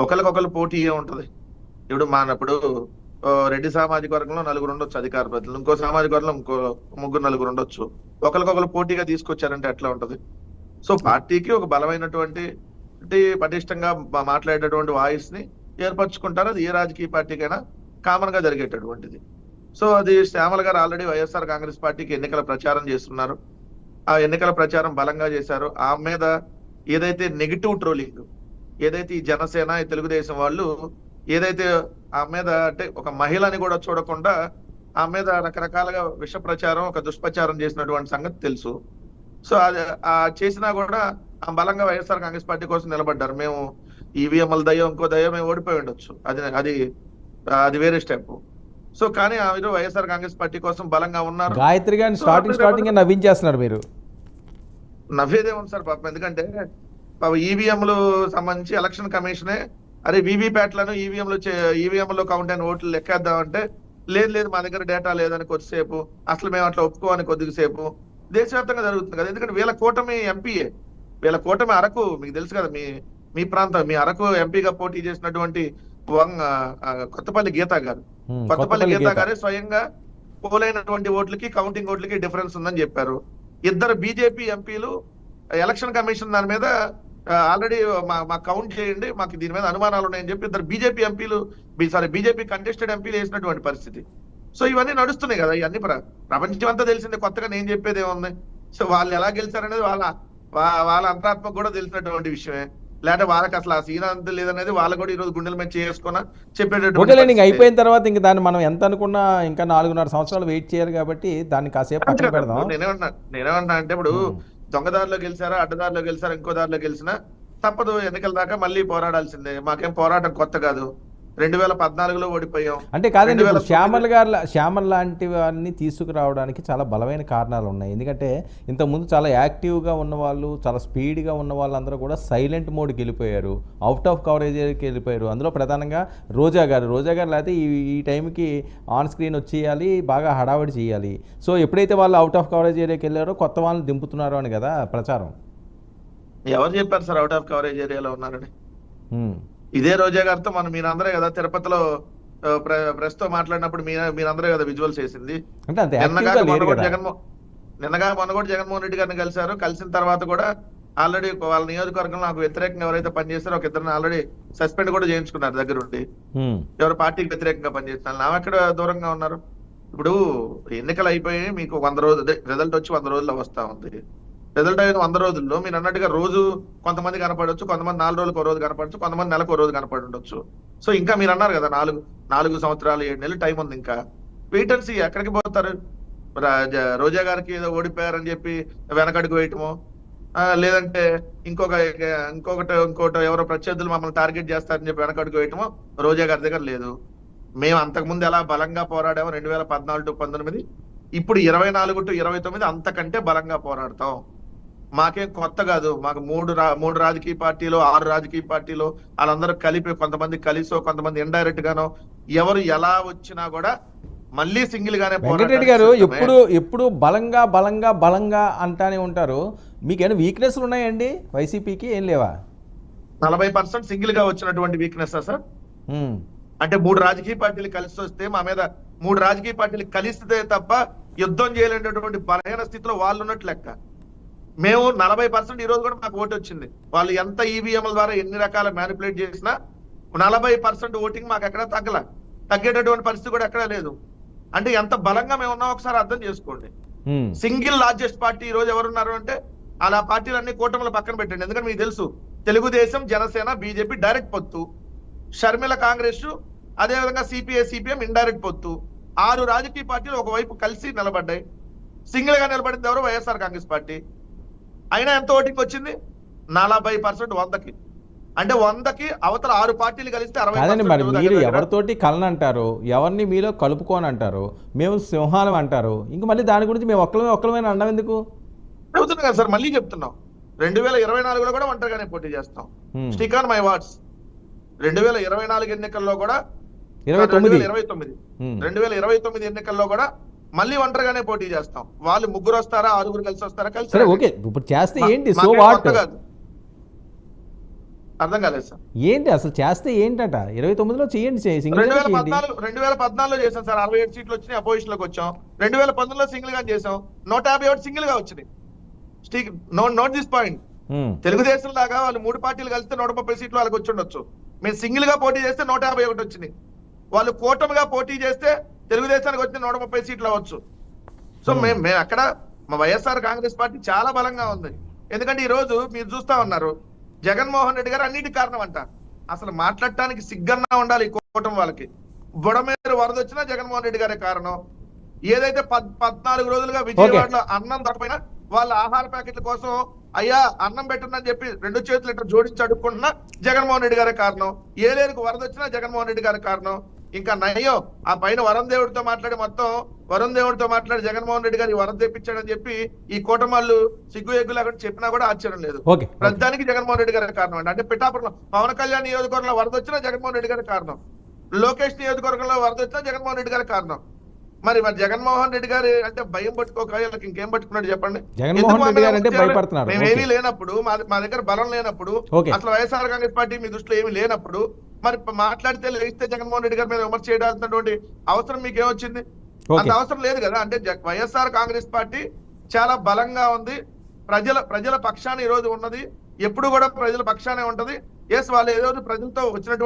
ఒకరికొకరు పోటీ ఉంటది. ఇప్పుడు రెడ్డి సామాజిక వర్గంలో నలుగురు ఉండొచ్చు అధికార ప్రతినిధులు, ఇంకో సామాజిక వర్గంలో ఇంకో ముగ్గురు నలుగురు ఉండొచ్చు. ఒకరికొకరు పోటీగా తీసుకొచ్చారంటే ఎట్లా ఉంటది? సో పార్టీకి ఒక బలమైనటువంటి పటిష్టంగా మాట్లాడేటటువంటి వాయిస్ ని ఏర్పరచుకుంటారు. అది ఏ రాజకీయ పార్టీకైనా కామన్ గా జరిగేటటువంటిది. సో అది శ్యామల గారు ఆల్రెడీ వైఎస్ఆర్ కాంగ్రెస్ పార్టీకి ఎన్నికల ప్రచారం చేస్తున్నారు. ఆ ఎన్నికల ప్రచారం బలంగా చేశారు. ఆ మీద ఏదైతే నెగిటివ్ ట్రోలింగ్, ఏదైతే ఈ జనసేన ఈ తెలుగుదేశం వాళ్ళు ఏదైతే ఆ మీద అంటే ఒక మహిళని కూడా చూడకుండా ఆ మీద రకరకాలుగా విష ప్రచారం, ఒక దుష్ప్రచారం చేసినటువంటి సంగతి తెలుసు. సో అది చేసినా కూడా బలంగా వైఎస్ఆర్ కాంగ్రెస్ పార్టీ కోసం నిలబడ్డారు. మేము ఈవీఎంల దయ్యం ఇంకో దయ్యం మేము ఓడిపోయి ఉండొచ్చు, అది అది వేరే స్టెప్. సో కానీ మీరు వైఎస్ఆర్ కాంగ్రెస్ పార్టీ కోసం బలంగా ఉన్నారు. గాయత్రి గారిని స్టార్టింగ్ నవ్వించేస్తున్నారు మీరు. నవ్వేదే ఉంది సార్ పాపం. ఎందుకంటే ఈవీఎంలు సంబంధించి ఎలక్షన్ కమిషనే అరే వీవీప్యాట్లను ఈవీఎంలో కౌంట్ అయిన ఓట్లు లెక్కేద్దామంటే లేదు మా దగ్గర డేటా లేదని కొద్దిసేపు, అసలు మేము అట్లా ఒప్పుకోని కొద్దిసేపు. దేశవ్యాప్తంగా జరుగుతుంది కదా. ఎందుకంటే వీళ్ళ కూటమి ఎంపీఏ, వీళ్ళ కూటమి అరకు మీకు తెలుసు కదా, మీ ప్రాంతం, మీ అరకు ఎంపీగా పోటీ చేసినటువంటి కొత్తపల్లి గీతా గారే స్వయంగా పోలైనటువంటి ఓట్లకి కౌంటింగ్ ఓట్లకి డిఫరెన్స్ ఉందని చెప్పారు. ఇద్దరు బీజేపీ ఎంపీలు ఎలక్షన్ కమిషన్ దాని మీద ఆల్రెడీ మాకు కౌంట్ చేయండి, మాకు దీని మీద అనుమానాలు ఉన్నాయని చెప్పి ఇద్దరు బీజేపీ కంటెస్టెడ్ ఎంపీలు వేసినటువంటి పరిస్థితి. సో ఇవన్నీ నడుస్తున్నాయి కదా. ఇవన్నీ ప్రపంచం అంతా తెలిసిందే, కొత్తగా నేను చెప్పేది ఏముంది. సో వాళ్ళు ఎలా గెలిచారనేది వాళ్ళ అంతరాత్మకు కూడా తెలిసినటువంటి విషయమే. లేదంటే వాళ్ళకి అసలు ఆ సీన్ అంత లేదనేది వాళ్ళు కూడా ఈ రోజు గుండెల మీద చేసుకున్నా చెప్పేటటువంటి అయిపోయిన తర్వాత ఇంకా దాన్ని మనం ఎంత అనుకున్నా ఇంకా 4.5 సంవత్సరాలు వెయిట్ చేయాలి కాబట్టి దాన్ని కాసేపు పక్కన పెడదాం. నేనేమన్నా అంటే ఇప్పుడు దొంగదారిలో గెలిచారా, అడ్డదారిలో గెలిచారా, ఇంకో దారిలో గెలిచినా తప్పదు, ఎన్నికల దాకా మళ్ళీ పోరాడాల్సిందే. మాకేం పోరాటం కొత్త కాదు. 2014లో ఓడిపోయాం. అంటే కాదండి, శ్యామల్ లాంటి వారిని తీసుకురావడానికి చాలా బలమైన కారణాలు ఉన్నాయి. ఎందుకంటే ఇంతకుముందు చాలా యాక్టివ్గా ఉన్నవాళ్ళు, చాలా స్పీడ్గా ఉన్న వాళ్ళందరూ కూడా సైలెంట్ మోడ్కి వెళ్ళిపోయారు, అవుట్ ఆఫ్ కవరేజ్కి వెళ్ళిపోయారు. అందులో ప్రధానంగా రోజా గారు లేకపోతే ఈ టైంకి ఆన్ స్క్రీన్ వచ్చేయాలి, బాగా హడావిడి చేయాలి. సో ఎప్పుడైతే వాళ్ళు అవుట్ ఆఫ్ కవరేజ్ ఏరియాకి వెళ్ళారో కొత్త వాళ్ళని దింపుతున్నారు అని కదా ప్రచారం. ఎవరు చెప్పారు సార్ అవుట్ ఆఫ్ కవరేజ్ ఏరియాలో ఉన్నారని? ఇదే రోజా గారితో మీరందరే కదా తిరుపతిలో ప్రెస్ తో మాట్లాడినప్పుడు మీరందరే కదా విజువల్స్ చేసింది. నిన్నగా మొన్న కూడా జగన్మోహన్ రెడ్డి గారిని కలిశారు. కలిసిన తర్వాత కూడా ఆల్రెడీ వాళ్ళ నియోజకవర్గంలో నాకు వ్యతిరేకంగా ఎవరైతే పనిచేస్తారో ఒక ఇద్దరిని ఆల్రెడీ సస్పెండ్ కూడా చేయించుకున్నారు దగ్గర ఉండి, ఎవరు పార్టీకి వ్యతిరేకంగా పనిచేస్తున్నారు. నా ఎక్కడ దూరంగా ఉన్నారు. ఇప్పుడు ఎన్నికలు అయిపోయి మీకు 100 రోజులు రిజల్ట్ వచ్చి 100 రోజుల్లో వస్తా ఉంది. రిజల్ట్ అయిన 100 రోజుల్లో మీరు అన్నట్టుగా రోజు కొంతమంది కనపడవచ్చు, కొంతమంది 4 రోజులకు రోజు కనపడచ్చు, కొంతమంది నెలకు రోజు కనపడి ఉండొచ్చు. సో ఇంకా మీరు అన్నారు కదా 4 సంవత్సరాలు 7 నెలలు టైం ఉంది. ఇంకా వెయిట్ అండ్ సీ. ఎక్కడికి పోతారు? రోజా గారికి ఏదో ఓడిపోయారని చెప్పి వెనకడుగు వేయటమో, లేదంటే ఇంకోటి ఎవరో ప్రత్యర్థులు మమ్మల్ని టార్గెట్ చేస్తారని చెప్పి వెనకడుగు వేయటమో రోజా గారి దగ్గర లేదు. మేము అంతకుముందు ఎలా బలంగా పోరాడామో 2014 to 19, ఇప్పుడు 24 to 29 అంతకంటే బలంగా పోరాడతాం. మాకేం కొత్త కాదు. మాకు 3 రాజకీయ పార్టీలు 6 రాజకీయ పార్టీలు వాళ్ళందరూ కలిపి, కొంతమంది కలిసో కొంతమంది ఇండైరెక్ట్ గానో ఎవరు ఎలా వచ్చినా కూడా మళ్ళీ సింగిల్ గానే వెంకటరెడ్డి గారు ఎప్పుడు బలంగా అంటానే ఉంటారు. మీకేమైనా వీక్నెస్లు ఉన్నాయండి? వైసీపీకి ఏం లేవా? 40% సింగిల్ గా వచ్చినటువంటి వీక్నెస్ సార్. అంటే 3 రాజకీయ పార్టీలు కలిసి వస్తే మా మీద 3 రాజకీయ పార్టీలు కలిస్తే తప్ప యుద్ధం చేయలేనటువంటి బలహీన స్థితిలో వాళ్ళు ఉన్నట్లు లెక్క. మేము 40% ఈ రోజు కూడా మాకు ఓటు వచ్చింది. వాళ్ళు ఎంత ఈవీఎంల ద్వారా ఎన్ని రకాల మ్యానిపులేట్ చేసినా 40% ఓటింగ్ మాకు ఎక్కడ తగ్గేటటువంటి పరిస్థితి కూడా ఎక్కడా లేదు. అంటే ఎంత బలంగా మేము ఉన్నాం ఒకసారి అర్థం చేసుకోండి. సింగిల్ లార్జెస్ట్ పార్టీ ఈ రోజు ఎవరున్నారు అంటే అలా పార్టీలన్నీ కూటమిల పక్కన పెట్టండి. ఎందుకంటే మీకు తెలుసు తెలుగుదేశం, జనసేన, బీజేపీ డైరెక్ట్ పొత్తు, షర్మిల కాంగ్రెస్, అదేవిధంగా సిపిఎం ఇండైరెక్ట్ పొత్తు. 6 రాజకీయ పార్టీలు ఒకవైపు కలిసి నిలబడ్డాయి. సింగిల్ గా నిలబడింది ఎవరు? వైఎస్ఆర్ కాంగ్రెస్ పార్టీ. అయినా ఎంత ఓటింగ్ వచ్చింది? 40%. 100కి అంటే 100కి అవతల 6 పార్టీలు కలిస్తే 60%. మరి మీరు ఎవరితోటి కలనంటారు, ఎవరిని మీలో కలుపుకోని అంటారు, మేము సింహాలం అంటారు. ఇంకా మళ్ళీ దాని గురించి మేము ఒక్కలమైన అన్నం ఎందుకు చెబుతున్నాం కదా సార్? మళ్ళీ చెప్తున్నాం 2024లో కూడా ఒంటరిగానే పోటీ చేస్తాం. Stick on my words. 2024 ఎన్నికల్లో కూడా 2029 ఎన్నికల్లో కూడా మళ్ళీ ఒంటరిగానే పోటీ చేస్తాం. వాళ్ళు 3 వస్తారా, 6 కలిసి వస్తారా? కలిసి ఓకే. ఇప్పుడు చేస్తే ఏంటి? So what? అర్థం కాలేదు సార్. ఏంటి అసలు చేస్తే ఏంటట 29లో చేయండి, సింగిల్ గా చేయండి. 2014 చేసాం సార్, 67 సీట్లు వచ్చినాయి, అపోజిషన్ లోకి వచ్చాం. 2019లో సింగిల్ గా చేసాం, 151 సింగిల్ గా వచ్చినాయి. Note this point. తెలుగుదేశం లాగా వాళ్ళు 3 పార్టీలు కలిస్తే 130 సీట్లు వాళ్ళకి వచ్చి ఉండొచ్చు. మేము సింగిల్ గా పోటీ చేస్తే 151 వచ్చినాయి. వాళ్ళు కూటమిగా పోటీ చేస్తే తెలుగుదేశానికి వచ్చిన 130 సీట్లు అవ్వచ్చు. సో మేము అక్కడ మా వైఎస్ఆర్ కాంగ్రెస్ పార్టీ చాలా బలంగా ఉంది. ఎందుకంటే ఈ రోజు మీరు చూస్తా ఉన్నారు, జగన్మోహన్ రెడ్డి గారు అన్నిటి కారణం అంట. అసలు మాట్లాడటానికి సిగ్గన్నా ఉండాలి ఈ కూటమి వాళ్ళకి. బుడమేరు వరద వచ్చినా జగన్మోహన్ రెడ్డి గారే కారణం. ఏదైతే 14 రోజులుగా విజయవాడలో అన్నం దొరకపోయినా వాళ్ళ ఆహార ప్యాకెట్ల కోసం అయ్యా అన్నం పెట్టండి చెప్పి 2 చేతులు ఇట్లా జోడించి అడుక్కున్నా జగన్మోహన్ రెడ్డి గారే కారణం. ఏలేరుకు వరద వచ్చినా జగన్మోహన్ రెడ్డి గారే కారణం. ఇంకా నయ్యో ఆ పైన వరుణ్ దేవుడితో మాట్లాడి జగన్మోహన్ రెడ్డి గారు వరద తెప్పించాడని చెప్పి ఈ కూటమాళ్ళు సిగ్గు ఎగ్గులు అక్కడ చెప్పినా కూడా ఆశ్చర్యం లేదు. ప్రతిదానికి జగన్మోహన్ రెడ్డి గారే కారణం అండి. అంటే పిఠాపురంలో పవన్ కళ్యాణ్ నియోజకవర్గంలో వరద వచ్చినా జగన్మోహన్ రెడ్డి గారే కారణం. లోకేష్ నియోజకవర్గంలో వరద వచ్చినా జగన్మోహన్ రెడ్డి గారే కారణం. మరి జగన్మోహన్ రెడ్డి గారు అంటే భయం పట్టుకోక వీళ్ళకి ఇంకేం పట్టుకున్నాడు చెప్పండి. మేమేమీ లేనప్పుడు, మా దగ్గర బలం లేనప్పుడు, అసలు వైఎస్ఆర్ కాంగ్రెస్ పార్టీ మీ దృష్టిలో ఏమీ లేనప్పుడు మరి మాట్లాడితే లేస్తే జగన్మోహన్ రెడ్డి గారి మీద విమర్శ చేయాల్సినటువంటి అవసరం మీకు ఏమొచ్చింది? అంత అవసరం లేదు కదా. అంటే వైఎస్ఆర్ కాంగ్రెస్ పార్టీ చాలా బలంగా ఉంది, ప్రజల పక్షాన ఈ రోజు ఉన్నది, ఎప్పుడు కూడా ప్రజల పక్షానే ఉంటది. ఎస్ వాళ్ళు ఏదో ప్రజలతో వచ్చినటువంటి